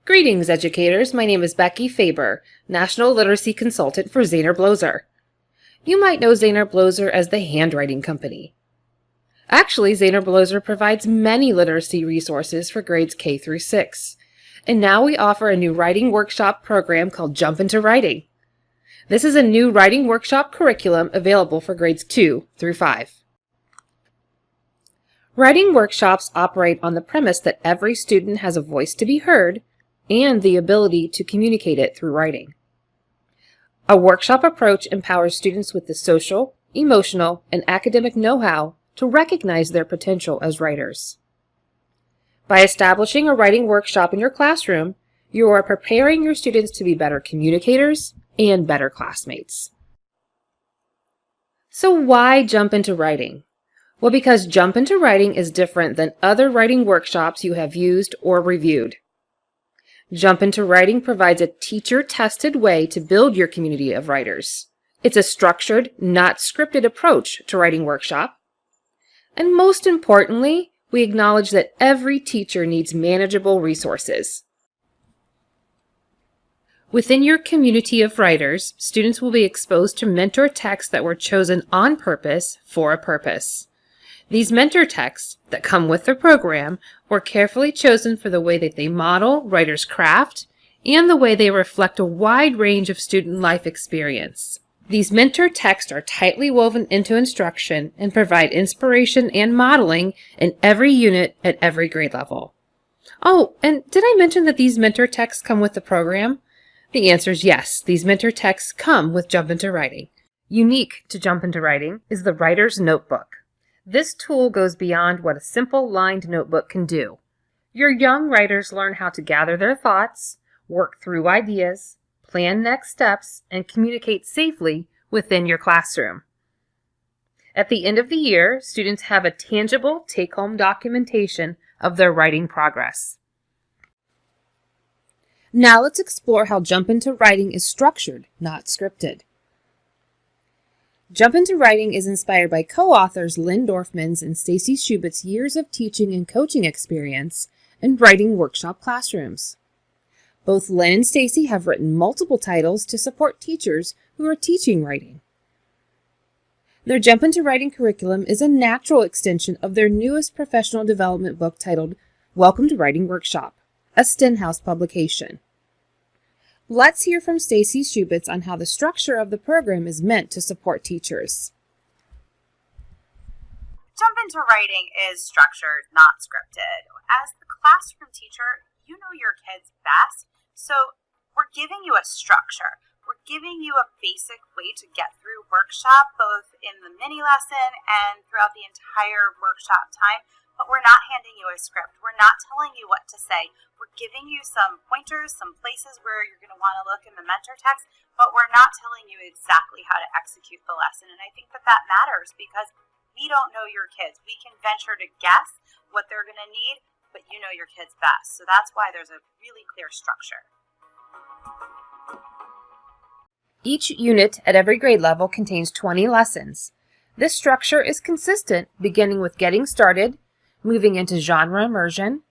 Greetings, educators. My name is Becky Faber, National Literacy Consultant for Zaner-Bloser. You might know Zaner-Bloser as the handwriting company. Actually, Zaner-Bloser provides many literacy resources for grades K through 6. And now we offer a new writing workshop program called Jump Into Writing. This is a new writing workshop curriculum available for grades 2 through 5. Writing workshops operate on the premise that every student has a voice to be heard and the ability to communicate it through writing. A workshop approach empowers students with the social, emotional, and academic know-how to recognize their potential as writers. By establishing a writing workshop in your classroom, you are preparing your students to be better communicators and better classmates. So why jump into writing? Well, because Jump Into Writing is different than other writing workshops you have used or reviewed. Jump Into Writing provides a teacher-tested way to build your community of writers. It's a structured, not scripted approach to writing workshop. And most importantly, we acknowledge that every teacher needs manageable resources. Within your community of writers, students will be exposed to mentor texts that were chosen on purpose for a purpose. These mentor texts that come with the program were carefully chosen for the way that they model writers' craft and the way they reflect a wide range of student life experience. These mentor texts are tightly woven into instruction and provide inspiration and modeling in every unit at every grade level. Oh, and did I mention that these mentor texts come with the program? The answer is yes, these mentor texts come with Jump Into Writing. Unique to Jump Into Writing is the Writer's Notebook. This tool goes beyond what a simple lined notebook can do. Your young writers learn how to gather their thoughts, work through ideas, plan next steps, and communicate safely within your classroom. At the end of the year, students have a tangible take-home documentation of their writing progress. Now let's explore how Jump Into Writing is structured, not scripted. Jump Into Writing is inspired by co-authors Lynn Dorfman's and Stacy Schubett's years of teaching and coaching experience in writing workshop classrooms. Both Lynn and Stacy have written multiple titles to support teachers who are teaching writing. Their Jump Into Writing curriculum is a natural extension of their newest professional development book titled Welcome to Writing Workshop, a Stenhouse publication. Let's hear from Stacy Schubitz on how the structure of the program is meant to support teachers. Jump Into Writing is structured, not scripted. As the classroom teacher, you know your kids best, so we're giving you a structure. We're giving you a basic way to get through workshop, both in the mini lesson and throughout the entire workshop time, but we're not handing you a script. We're not telling you what to say. We're giving you some pointers, some places where you're going to want to look in the mentor text, but we're not telling you exactly how to execute the lesson. And I think that that matters because we don't know your kids. We can venture to guess what they're going to need, but you know your kids best. So that's why there's a really clear structure. Each unit at every grade level contains 20 lessons. This structure is consistent, beginning with getting started, moving into genre immersion,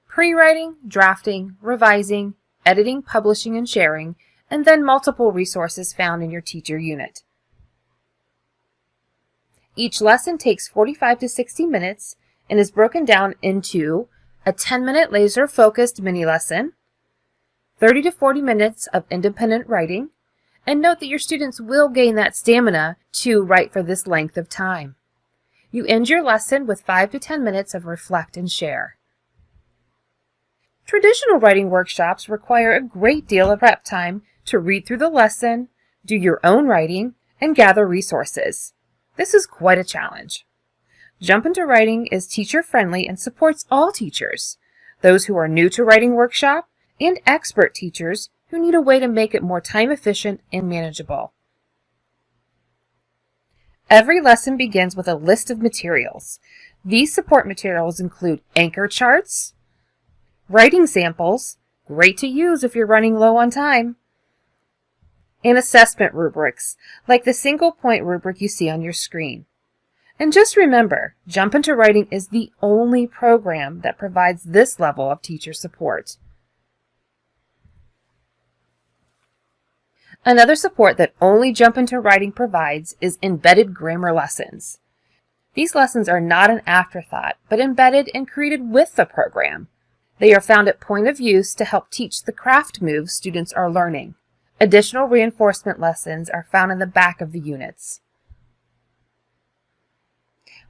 pre-writing, drafting, revising, editing, publishing, and sharing, and then multiple resources found in your teacher unit. Each lesson takes 45 to 60 minutes and is broken down into a 10-minute laser-focused mini-lesson, 30 to 40 minutes of independent writing, and note that your students will gain that stamina to write for this length of time. You end your lesson with 5 to 10 minutes of reflect and share. Traditional writing workshops require a great deal of prep time to read through the lesson, do your own writing, and gather resources. This is quite a challenge. Jump Into Writing is teacher-friendly and supports all teachers, those who are new to writing workshop and expert teachers who need a way to make it more time-efficient and manageable. Every lesson begins with a list of materials. These support materials include anchor charts, writing samples, great to use if you're running low on time, and assessment rubrics, like the single point rubric you see on your screen. And just remember, Jump Into Writing is the only program that provides this level of teacher support. Another support that only Jump Into Writing provides is embedded grammar lessons. These lessons are not an afterthought, but embedded and created with the program. They are found at point of use to help teach the craft moves students are learning. Additional reinforcement lessons are found in the back of the units.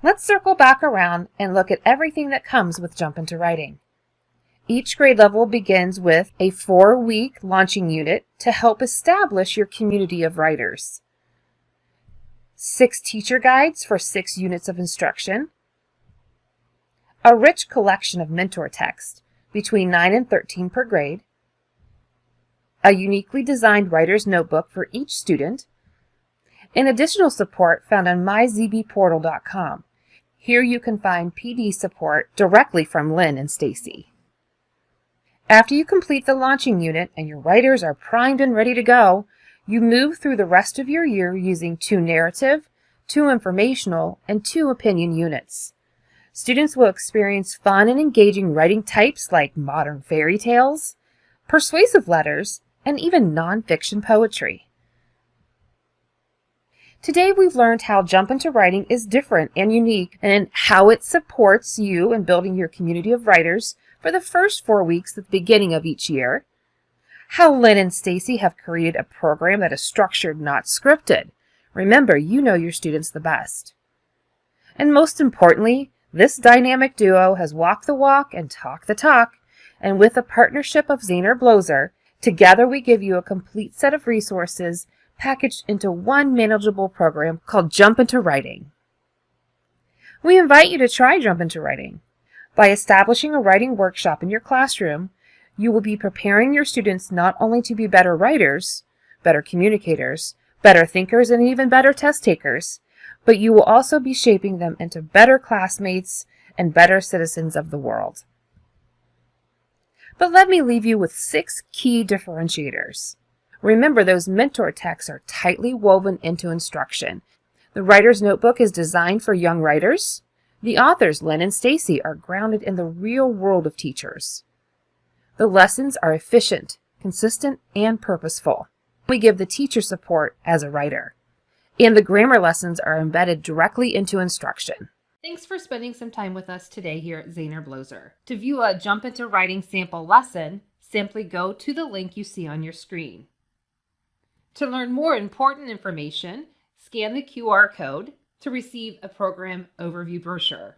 Let's circle back around and look at everything that comes with Jump Into Writing. Each grade level begins with a 4-week launching unit to help establish your community of writers. 6 teacher guides for 6 units of instruction. A rich collection of mentor text between 9 and 13 per grade. A uniquely designed writer's notebook for each student. And additional support found on myzbportal.com. Here you can find PD support directly from Lynn and Stacy. After you complete the launching unit and your writers are primed and ready to go, you move through the rest of your year using 2 narrative, 2 informational, and 2 opinion units. Students will experience fun and engaging writing types like modern fairy tales, persuasive letters, and even nonfiction poetry. Today we've learned how Jump Into Writing is different and unique and how it supports you in building your community of writers for the first 4 weeks at the beginning of each year, how Lynn and Stacy have created a program that is structured, not scripted. Remember, you know your students the best. And most importantly, this dynamic duo has walked the walk and talked the talk, and with a partnership of Zahner Bloser, together we give you a complete set of resources packaged into one manageable program called Jump Into Writing. We invite you to try Jump Into Writing. By establishing a writing workshop in your classroom, you will be preparing your students not only to be better writers, better communicators, better thinkers, and even better test takers, but you will also be shaping them into better classmates and better citizens of the world. But let me leave you with 6 key differentiators. Remember, those mentor texts are tightly woven into instruction. The writer's notebook is designed for young writers. The authors, Lynn and Stacy, are grounded in the real world of teachers. The lessons are efficient, consistent, and purposeful. We give the teacher support as a writer. And the grammar lessons are embedded directly into instruction. Thanks for spending some time with us today here at Zahner Bloser. To view a Jump Into Writing sample lesson, simply go to the link you see on your screen. To learn more important information, scan the QR code to receive a program overview brochure.